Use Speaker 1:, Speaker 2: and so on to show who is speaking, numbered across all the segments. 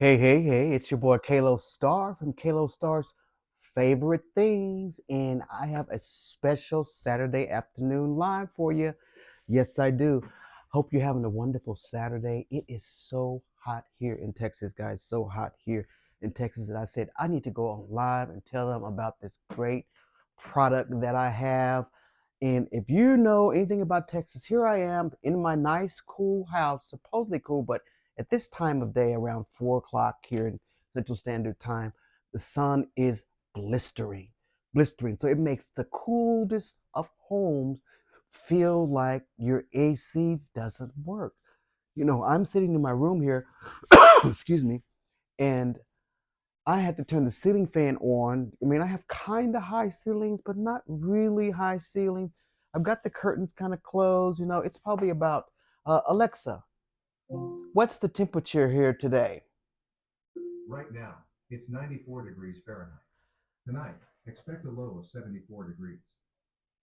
Speaker 1: Hey, it's your boy Kalo Star from Kalo Star's Favorite Things, and I have a special Saturday afternoon live for you. Yes, I do. Hope you're having a wonderful Saturday. It is so hot here in Texas, guys, so hot here in Texas that I said I need to go on live and tell them about this great product that I have. And if you know anything about Texas, here I am in my nice, cool house, supposedly cool, but at this time of day, around 4 o'clock here in Central Standard Time, the sun is blistering, blistering. So it makes the coolest of homes feel like your AC doesn't work. You know, I'm sitting in my room here, excuse me, and I had to turn the ceiling fan on. I mean, I have kind of high ceilings, but not really high ceilings. I've got the curtains kind of closed. You know, it's probably about Alexa, what's the temperature here today?
Speaker 2: Right now, it's 94 degrees Fahrenheit. Tonight, expect a low of 74 degrees.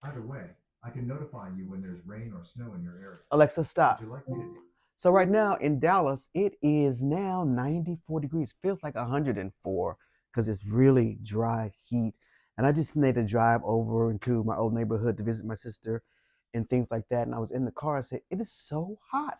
Speaker 2: Either way, I can notify you when there's rain or snow in your area.
Speaker 1: Alexa,
Speaker 2: Would
Speaker 1: stop.
Speaker 2: you like me to do?
Speaker 1: So right now in Dallas, it is now 94 degrees. Feels like 104 because it's really dry heat. And I just made a drive over into my old neighborhood to visit my sister and things like that. And I was in the car and said, it is so hot.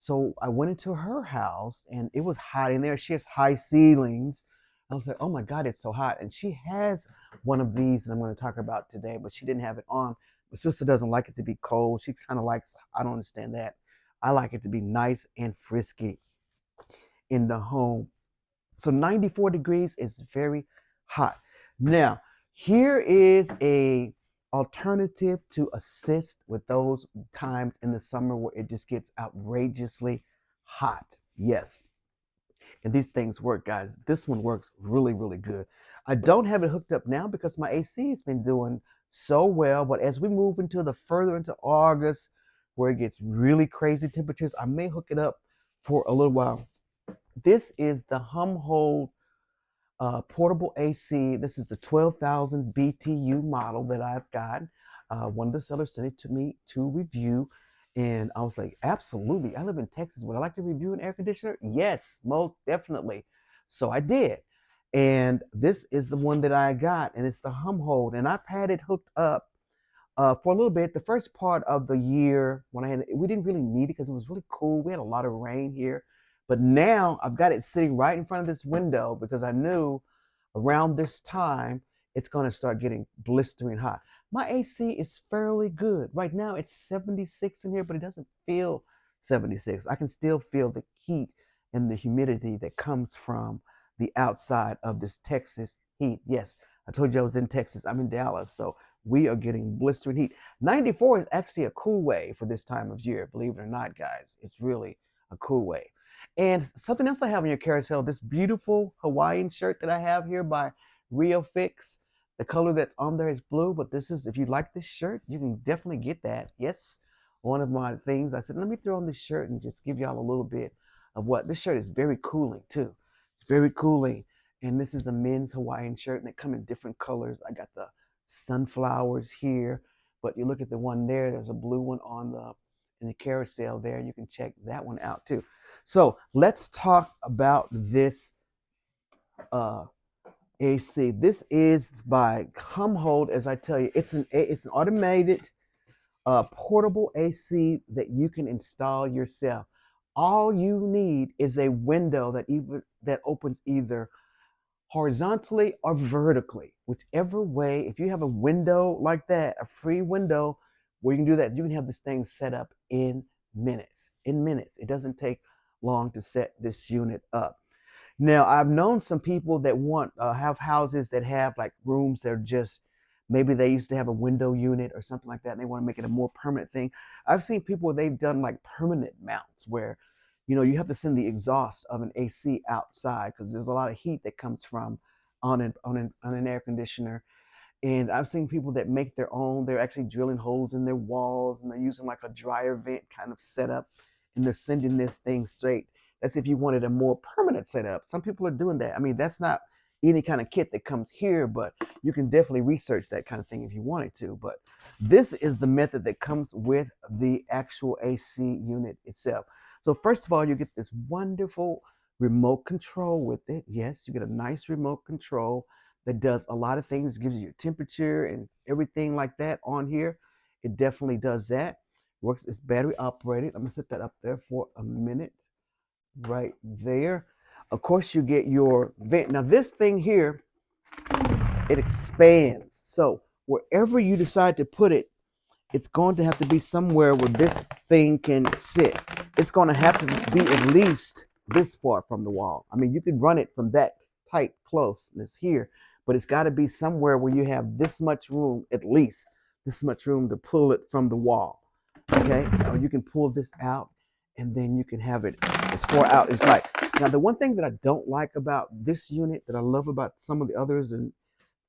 Speaker 1: So I went into her house and it was hot in there. She has high ceilings. I was like, oh my God, it's so hot. And she has one of these that I'm going to talk about today, but she didn't have it on. My sister doesn't like it to be cold. She kind of likes, I don't understand that. I like it to be nice and frisky in the home. So 94 degrees is very hot. Now, here is a alternative to assist with those times in the summer where it just gets outrageously hot. Yes. And these things work, guys. This one works really, really good. I don't have it hooked up now because my AC has been doing so well. But as we move into the further into August, where it gets really crazy temperatures, I may hook it up for a little while. This is the Humhold portable AC. This is the 12,000 BTU model that I've got. One of the sellers sent it to me to review. And I was like, absolutely. I live in Texas. Would I like to review an air conditioner? Yes, most definitely. So I did. And this is the one that I got, and it's the Humhold. And I've had it hooked up for a little bit. The first part of the year, when I had it, we didn't really need it because it was really cool. We had a lot of rain here. But now I've got it sitting right in front of this window because I knew around this time it's going to start getting blistering hot. My AC is fairly good. Right now it's 76 in here, but it doesn't feel 76. I can still feel the heat and the humidity that comes from the outside of this Texas heat. Yes, I told you I was in Texas. I'm in Dallas. So we are getting blistering heat. 94 is actually a cool way for this time of year, believe it or not, guys. It's really a cool way. And something else I have in your carousel, this beautiful Hawaiian shirt that I have here by Rio Fix. The color that's on there is blue, but this is, if you like this shirt, you can definitely get that. Yes, one of my things, I said, let me throw on this shirt and just give y'all a little bit of what, this shirt is very cooling too. It's very cooling. And this is a men's Hawaiian shirt and they come in different colors. I got the sunflowers here, but you look at the one there, there's a blue one on the in the carousel there. You can check that one out too. So let's talk about this uh, AC. This is by Humhold, as I tell you. It's an automated portable AC that you can install yourself. All you need is a window that opens either horizontally or vertically, whichever way. If you have a window like that, a free window where you can do that, you can have this thing set up in minutes. In minutes. It doesn't take long to set this unit up. Now, I've known some people that want have houses that have like rooms that are just maybe they used to have a window unit or something like that, and they want to make it a more permanent thing. I've seen people where they've done like permanent mounts where, you know, you have to send the exhaust of an AC outside because there's a lot of heat that comes from on an air conditioner. And I've seen people that make their own. They're actually drilling holes in their walls and they're using like a dryer vent kind of setup, and they're sending this thing straight. That's if you wanted a more permanent setup. Some people are doing that. I mean, that's not any kind of kit that comes here, but you can definitely research that kind of thing if you wanted to. But this is the method that comes with the actual AC unit itself. So first of all, you get this wonderful remote control with it. Yes, you get a nice remote control that does a lot of things, gives you your temperature and everything like that on here. It definitely does that. Works, it's battery operated. I'm gonna set that up there for a minute right there. Of course, you get your vent. Now, this thing here, it expands. So wherever you decide to put it, it's going to have to be somewhere where this thing can sit. It's going to have to be at least this far from the wall. I mean, you could run it from that tight closeness here, but it's got to be somewhere where you have this much room, at least this much room to pull it from the wall. Okay, or you can pull this out and then you can have it as far out as like. Now, the one thing that I don't like about this unit that I love about some of the others, and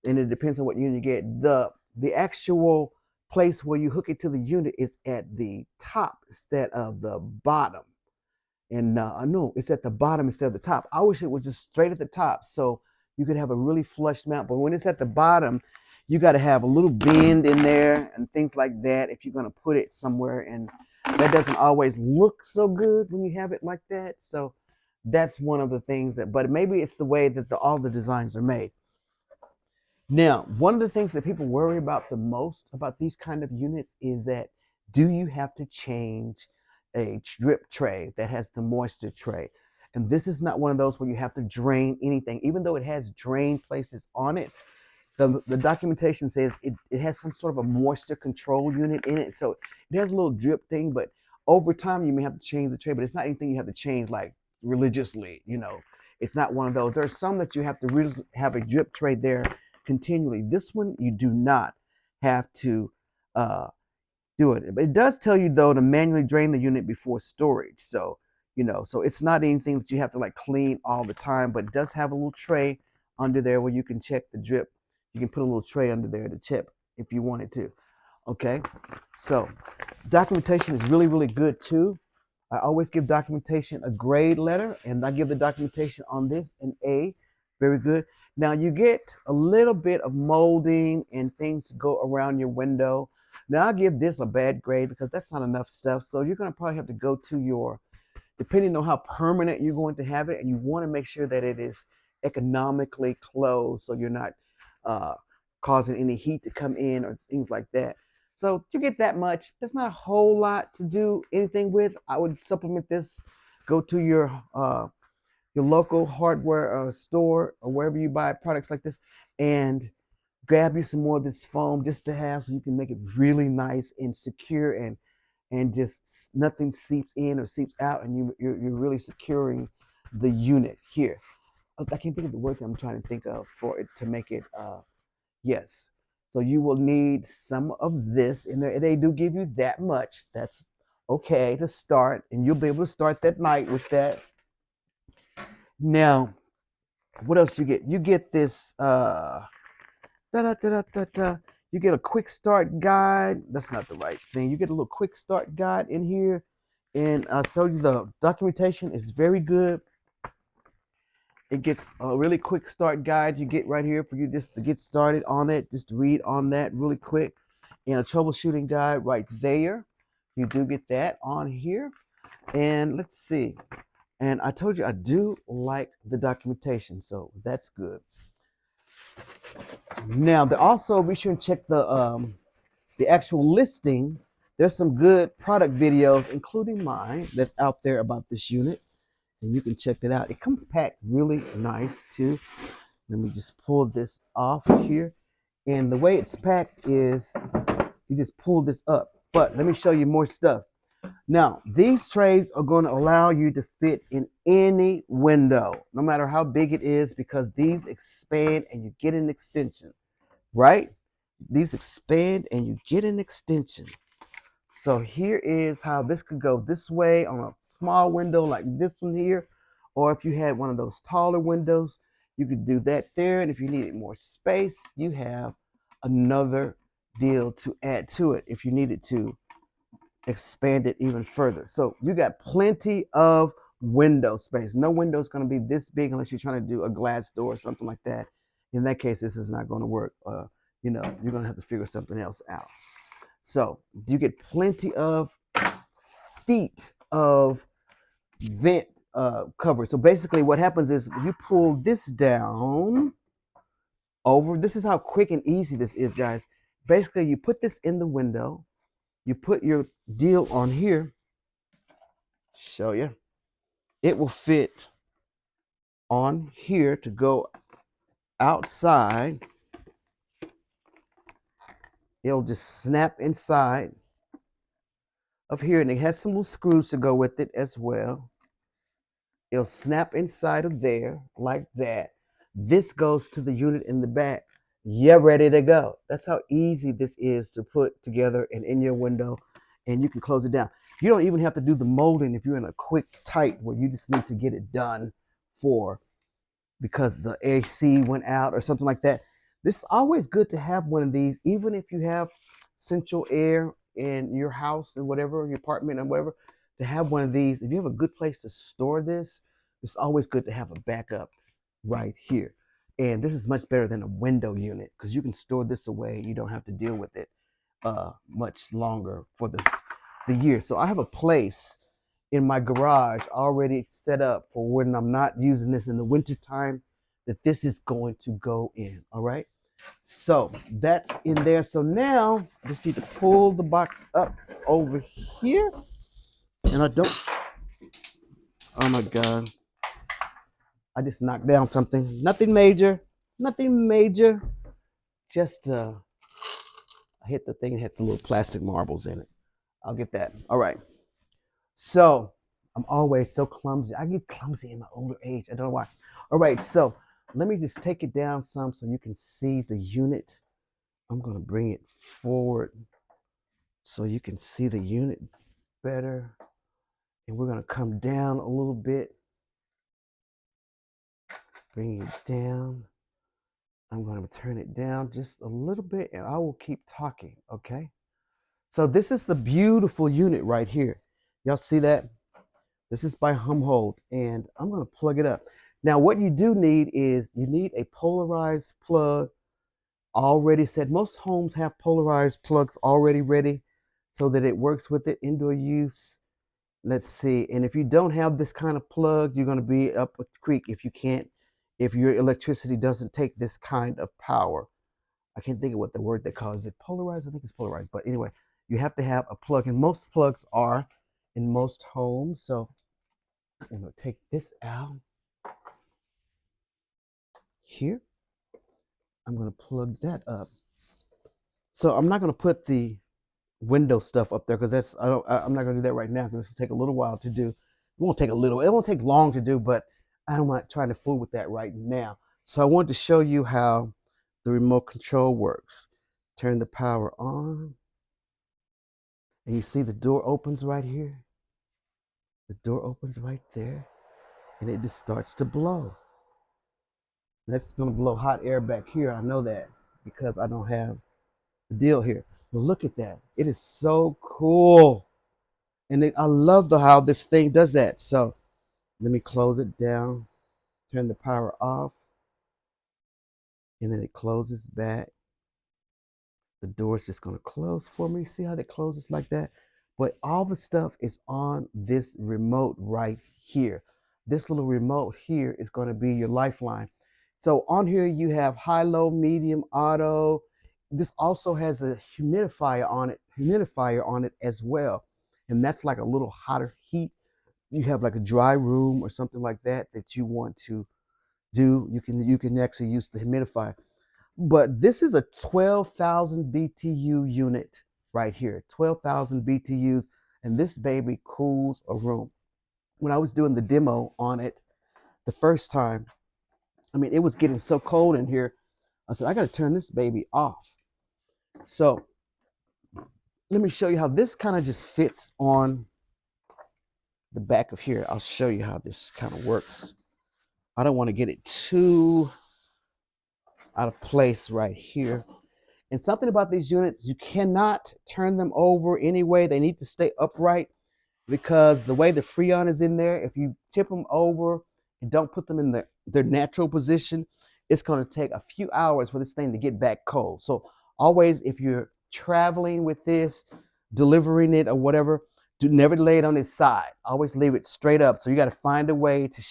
Speaker 1: it depends on what unit you get, the actual place where you hook it to the unit is at the top instead of the bottom. And no, it's at the bottom instead of the top. I wish it was just straight at the top so you could have a really flush mount. But when it's at the bottom, you got to have a little bend in there and things like that if you're going to put it somewhere. And that doesn't always look so good when you have it like that. So that's one of the things that, but maybe it's the way that all the designs are made. Now, one of the things that people worry about the most about these kind of units is that, do you have to change a drip tray that has the moisture tray? And this is not one of those where you have to drain anything. Even though it has drain places on it, the documentation says it has some sort of a moisture control unit in it. So it has a little drip thing, but over time you may have to change the tray, but it's not anything you have to change like religiously, you know. It's not one of those. There's some that you have to really have a drip tray there continually. This one, you do not have to do it. But it does tell you, though, to manually drain the unit before storage. So, you know, so it's not anything that you have to like clean all the time, but it does have a little tray under there where you can check the drip. You can put a little tray under there to check if you wanted to. Okay, so documentation is really, really good too. I always give documentation a grade letter, and I give the documentation on this an A. Very good. Now you get a little bit of molding and things to go around your window. Now I'll give this a bad grade because that's not enough stuff. So you're going to probably have to go to your, depending on how permanent you're going to have it, and you want to make sure that it is economically closed so you're not causing any heat to come in or things like that. So you get that much. There's not a whole lot to do anything with. I would supplement this. Go to your local hardware store or wherever you buy products like this, and grab you some more of this foam just to have, so you can make it really nice and secure, and just nothing seeps in or seeps out, and you're really securing the unit here. I can't think of the word that I'm trying to think of for it to make it. Yes. So you will need some of this in there. They do give you that much. That's okay to start, and you'll be able to start that night with that. Now, what else you get? You get this you get a quick start guide. That's not the right thing. You get a little quick start guide in here, and so the documentation is very good. It gets a really quick start guide you get right here for you just to get started on it, just to read on that really quick, and a troubleshooting guide right there. You do get that on here. And let's see. And I told you I do like the documentation, so that's good. Now, also be sure and check the actual listing. There's some good product videos, including mine, that's out there about this unit, and you can check it out. It comes packed really nice too. Let me just pull this off here, and the way it's packed is you just pull this up. But let me show you more stuff. Now, these trays are going to allow you to fit in any window, no matter how big it is, because these expand and you get an extension, right? These expand and you get an extension. So here is how this could go this way on a small window like this one here, or if you had one of those taller windows, you could do that there. And if you needed more space, you have another deal to add to it if you needed to expand it even further. So you got plenty of window space. No window is going to be this big unless you're trying to do a glass door or something like that. In that case, this is not going to work. You know, you're going to have to figure something else out. So you get plenty of feet of vent cover. So basically what happens is you pull this down over. This is how quick and easy this is, guys. Basically, you put this in the window. You put your deal on here. Show you. It will fit on here to go outside. It'll just snap inside of here, and it has some little screws to go with it as well. It'll snap inside of there like that. This goes to the unit in the back. You're ready to go. That's how easy this is to put together and in your window, and you can close it down. You don't even have to do the molding if you're in a quick tight where you just need to get it done for because the AC went out or something like that. This is always good to have one of these, even if you have central air in your house and whatever, your apartment and whatever, to have one of these. If you have a good place to store this, it's always good to have a backup right here. And this is much better than a window unit because you can store this away. You don't have to deal with it much longer for the year. So I have a place in my garage already set up for when I'm not using this in the winter time that this is going to go in. All right. So that's in there. So now I just need to pull the box up over here. And I don't, oh my God. I just knocked down something. Nothing major. Nothing major. Just I hit the thing and had some little plastic marbles in it. I'll get that. All right. So I'm always so clumsy. I get clumsy in my older age. I don't know why. All right. So let me just take it down some so you can see the unit. I'm going to bring it forward so you can see the unit better. And we're going to come down a little bit. Bring it down. I'm going to turn it down just a little bit and I will keep talking, okay? So this is the beautiful unit right here. Y'all see that? This is by Humhold and I'm going to plug it up. Now what you do need is you need a polarized plug already set. Most homes have polarized plugs already ready so that it works with it indoor use. Let's see. And if you don't have this kind of plug, you're going to be up a creek if you can't, if your electricity doesn't take this kind of power. I can't think of what the word they call it. Is it polarized? I think it's polarized. But anyway, you have to have a plug. And most plugs are in most homes. So I'm going to take this out here. I'm going to plug that up. So I'm not going to put the window stuff up there because I'm not going to do that right now because this will take a little while to do. It won't take long to do, but I'm not trying to fool with that right now. So I wanted to show you how the remote control works. Turn the power on and you see the door opens right here. The door opens right there and it just starts to blow. That's going to blow hot air back here. I know that because I don't have the deal here. But look at that. It is so cool. And I love how this thing does that. So let me close it down, turn the power off, and then it closes back. The door's just going to close for me. See how that closes like that? But all the stuff is on this remote right here. This little remote here is going to be your lifeline. So on here you have high, low, medium, auto. This also has a humidifier on it as well. And that's like a little hotter heat. You have like a dry room or something like that you want to do. You can actually use the humidifier. But this is a 12,000 BTU unit right here. 12,000 BTUs. And this baby cools a room. When I was doing the demo on it the first time, I mean, it was getting so cold in here. I said, I got to turn this baby off. So let me show you how this kind of just fits on the back of here. I'll show you how this kind of works. I don't want to get it too out of place right here. And something about these units, you cannot turn them over anyway. They need to stay upright because the way the Freon is in there, if you tip them over and don't put them in their natural position, it's going to take a few hours for this thing to get back cold. So always, if you're traveling with this, delivering it or whatever, Do never lay it on its side. Always leave it straight up. So you got to find a way to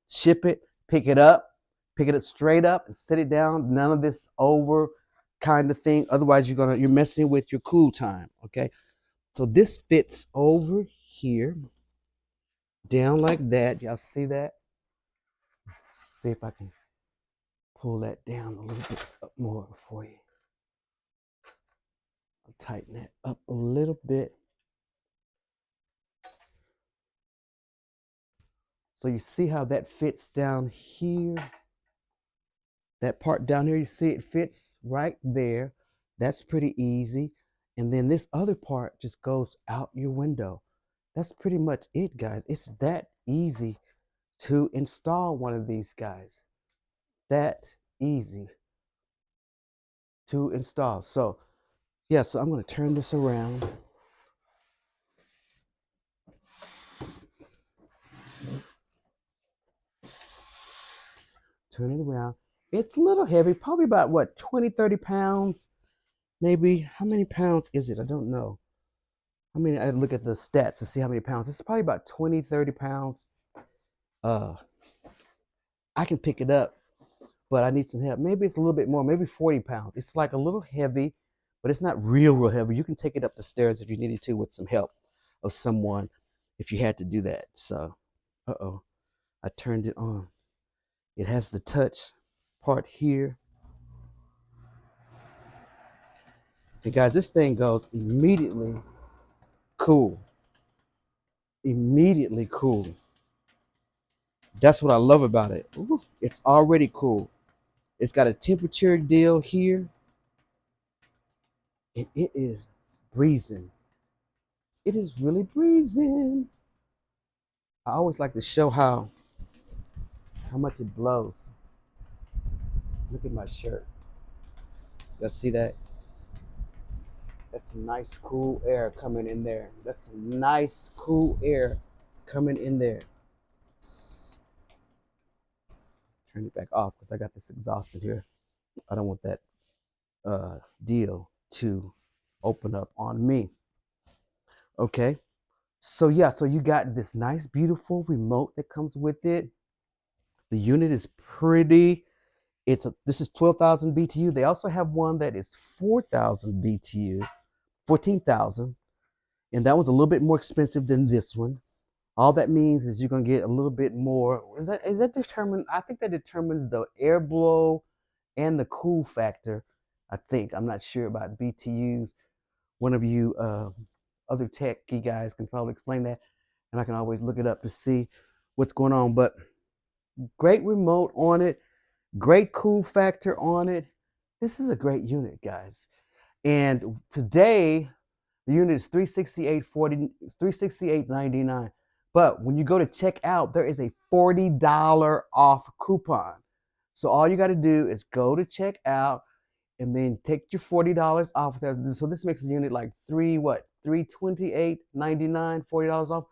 Speaker 1: ship it, pick it up straight up, and sit it down. None of this over kind of thing. Otherwise, you're messing with your cool time. Okay. So this fits over here, down like that. Y'all see that? See if I can pull that down a little bit up more for you. I'll tighten that up a little bit. So you see how that fits down here? That part down here, you see it fits right there. That's pretty easy. And then this other part just goes out your window. That's pretty much it, guys. It's that easy to install one of these guys. That easy to install. So, yeah, so I'm going to turn this around. Turn it around. It's a little heavy, probably about what, 20, 30 pounds, maybe. How many pounds is it? I don't know. I mean, I look at the stats to see how many pounds. It's probably about 20, 30 pounds. I can pick it up, but I need some help. Maybe it's a little bit more, maybe 40 pounds. It's like a little heavy, but it's not real heavy. You can take it up the stairs if you needed to with some help of someone if you had to do that. So, I turned it on. It has the touch part here. And guys, this thing goes immediately cool. Immediately cool. That's what I love about it. Ooh, it's already cool. It's got a temperature deal here. And it is breezing. It is really breezing. I always like to show how much it blows. Look at my shirt. Let's see that. That's some nice cool air coming in there. That's some nice cool air coming in there. Turn it back off because I got this exhaust in here. I don't want that deal to open up on me. Okay. So yeah, so you got this nice, beautiful remote that comes with it. The unit is pretty. This is 12,000 BTU. They also have one that is 4,000 BTU, 14,000, and that was a little bit more expensive than this one. All that means is you're gonna get a little bit more. Is that determined? I think that determines the airflow and the cool factor. I think I'm not sure about BTUs. One of you other techy guys can probably explain that, and I can always look it up to see what's going on. But great remote on it, great cool factor on it. This is a great unit, guys. And today the unit is $368.99. But when you go to check out, there is a $40 off coupon. So all you got to do is go to check out and then take your $40 off there. So this makes the unit like $328.99, $40 off.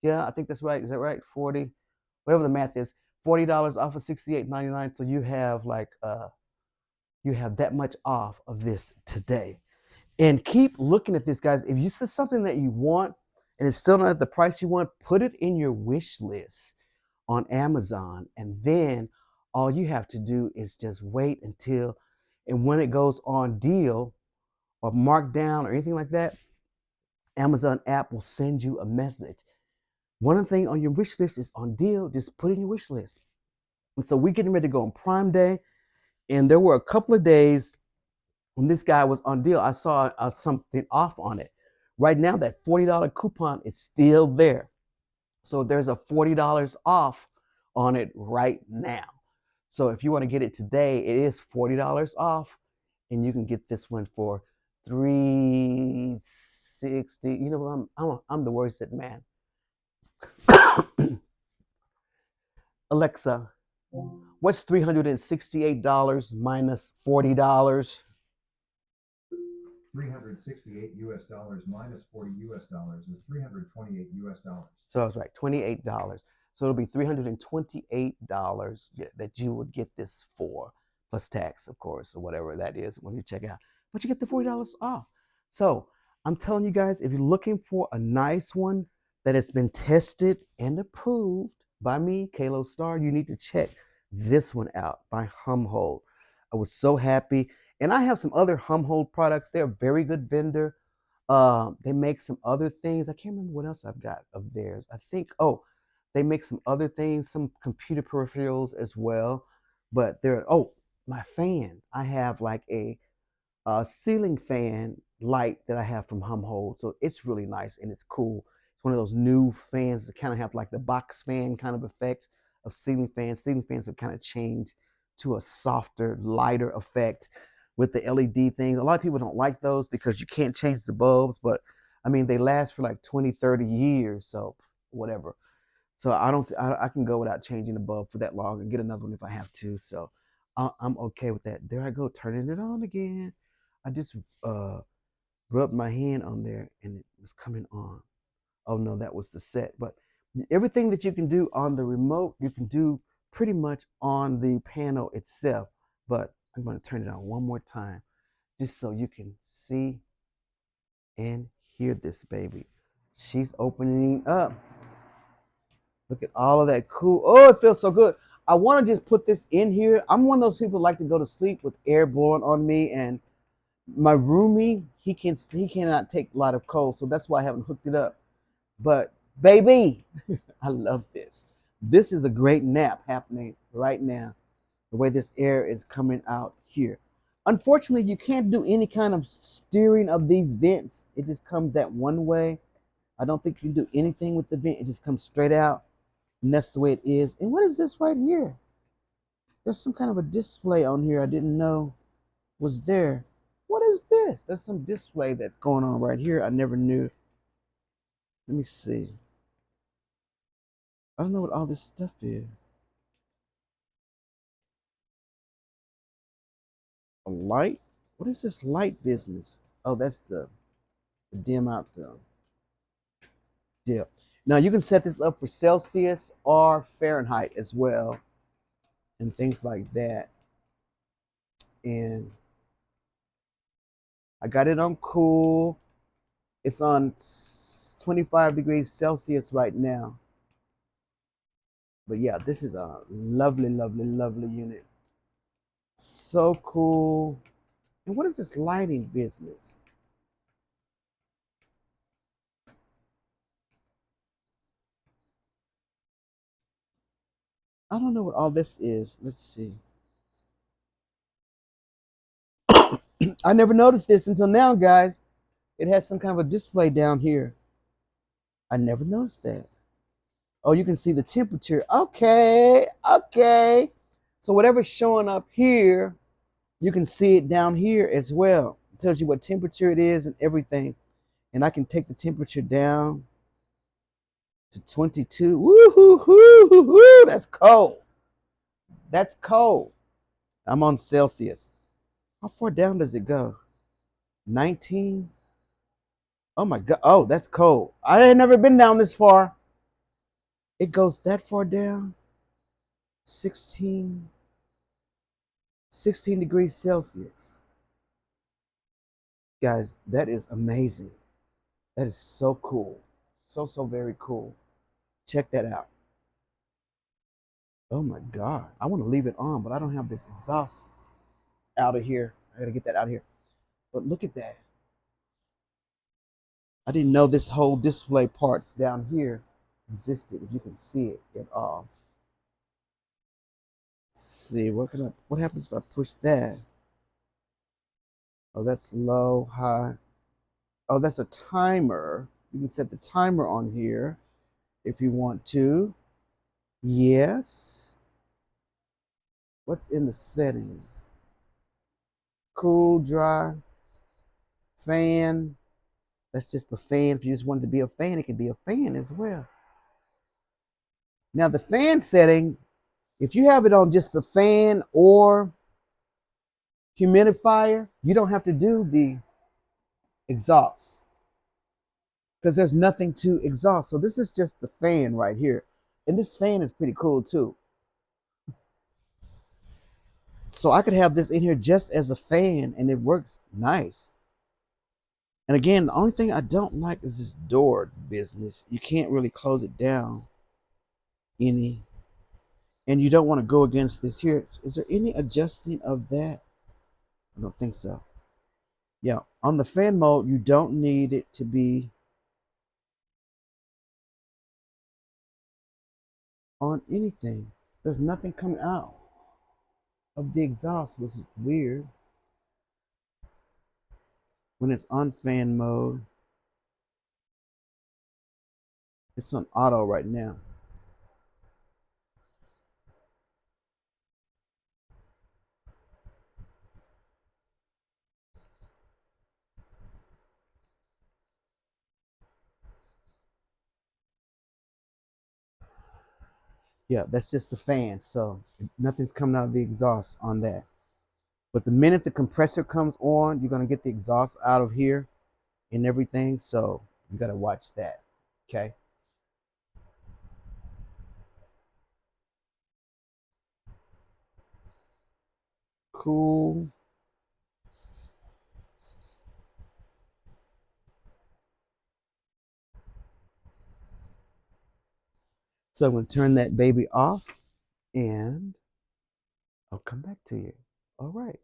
Speaker 1: Yeah, I think that's right. Is that right? 40, whatever the math is, $40 off of $68.99. So you have you have that much off of this today. And keep looking at this, guys. If you see something that you want and it's still not at the price you want, put it in your wish list on Amazon. And then all you have to do is just wait until, and when it goes on deal or marked down or anything like that, Amazon app will send you a message. One thing on your wish list is on deal, just put it in your wish list. And so we're getting ready to go on Prime Day. And there were a couple of days when this guy was on deal. I saw something off on it. Right now, that $40 coupon is still there. So there's a $40 off on it right now. So if you want to get it today, it is $40 off, and you can get this one for $360. You know, I'm the worst at math. Alexa, what's $368 minus $40?
Speaker 2: $368 minus $40 is $328.
Speaker 1: So I was right, $28. So it'll be $328 that you would get this for, plus tax, of course, or whatever that is when you check out. But you get the $40 off. So I'm telling you guys, if you're looking for a nice one that has been tested and approved by me, Kalo Star, you need to check this one out by Humhold. I was so happy. And I have some other Humhold products. They're a very good vendor. They make some other things. I can't remember what else I've got of theirs. I think, oh, they make some other things, some computer peripherals as well. But they're, oh, my fan. I have like a ceiling fan light that I have from Humhold. So it's really nice and it's cool. It's one of those new fans that kind of have like the box fan kind of effect of ceiling fans. Ceiling fans have kind of changed to a softer, lighter effect with the LED things. A lot of people don't like those because you can't change the bulbs, but I mean, they last for like 20, 30 years. So whatever. So I can go without changing the bulb for that long and get another one if I have to. So I'm okay with that. There I go, turning it on again. I just uh, rubbed my hand on there and it was coming on. Oh no, that was the set. But everything that you can do on the remote, you can do pretty much on the panel itself. But I'm going to turn it on one more time just so you can see and hear this baby. She's opening up. Look at all of that cool. Oh, it feels so good. I want to just put this in here. I'm one of those people who like to go to sleep with air blowing on me, and my roomie, he cannot take a lot of cold, so that's why I haven't hooked it up. But baby, I love this. This is a great nap happening right now. The way this air is coming out here. Unfortunately, you can't do any kind of steering of these vents. It just comes that one way. I don't think you can do anything with the vent. It just comes straight out. And that's the way it is. And what is this right here? There's some kind of a display on here I didn't know was there. What is this? There's some display that's going on right here I never knew. Let me see. I don't know what all this stuff is. A light? What is this light business? Oh, that's the dim out the dip. Now you can set this up for Celsius or Fahrenheit as well, and things like that. And I got it on cool. It's on 25 degrees Celsius right now. But yeah, this is a lovely, lovely, lovely unit. So cool. And what is this lighting business? I don't know what all this is. Let's see. I never noticed this until now, guys. It has some kind of a display down here. I never noticed that. Oh, you can see the temperature. Okay, okay. So whatever's showing up here, you can see it down here as well. It tells you what temperature it is and everything. And I can take the temperature down to 22. Woo-hoo-hoo-hoo-hoo. That's cold. That's cold. I'm on Celsius. How far down does it go? 19? Oh my God. Oh, that's cold. I had never been down this far. It goes that far down. 16, 16 degrees Celsius. Guys, that is amazing. That is so cool. So, so very cool. Check that out. Oh my God. I want to leave it on, but I don't have this exhaust out of here. I got to get that out of here. But look at that. I didn't know this whole display part down here existed, if you can see it at all. Let's see, what happens if I push that? Oh, that's low, high. Oh, that's a timer. You can set the timer on here if you want to. Yes. What's in the settings? Cool, dry, fan. That's just the fan. If you just want it to be a fan, it can be a fan as well. Now the fan setting, if you have it on just the fan or humidifier, you don't have to do the exhaust because there's nothing to exhaust. So this is just the fan right here. And this fan is pretty cool too. So I could have this in here just as a fan and it works nice. And again, the only thing I don't like is this door business. You can't really close it down any, and you don't want to go against this here. Is there any adjusting of that? I don't think so. Yeah, on the fan mode, you don't need it to be on anything. There's nothing coming out of the exhaust, which is weird. When it's on fan mode, it's on auto right now. Yeah, that's just the fan, so nothing's coming out of the exhaust on that. But the minute the compressor comes on, you're gonna get the exhaust out of here and everything. So you gotta watch that. Okay. Cool. So I'm gonna turn that baby off and I'll come back to you. All right.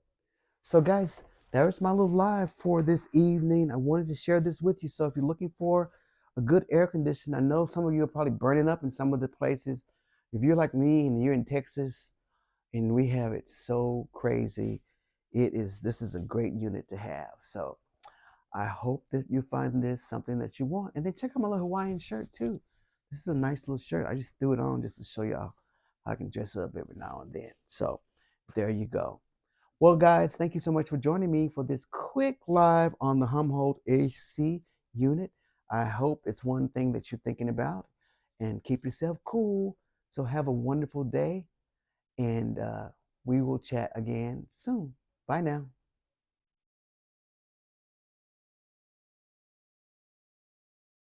Speaker 1: So guys, there's my little live for this evening. I wanted to share this with you. So if you're looking for a good air conditioner, I know some of you are probably burning up in some of the places. If you're like me and you're in Texas and we have it so crazy, this is a great unit to have. So I hope that you find this something that you want. And then check out my little Hawaiian shirt too. This is a nice little shirt. I just threw it on just to show y'all how I can dress up every now and then. So there you go. Well, guys, thank you so much for joining me for this quick live on the Humhold AC unit. I hope it's one thing that you're thinking about, and keep yourself cool. So have a wonderful day, and we will chat again soon. Bye now.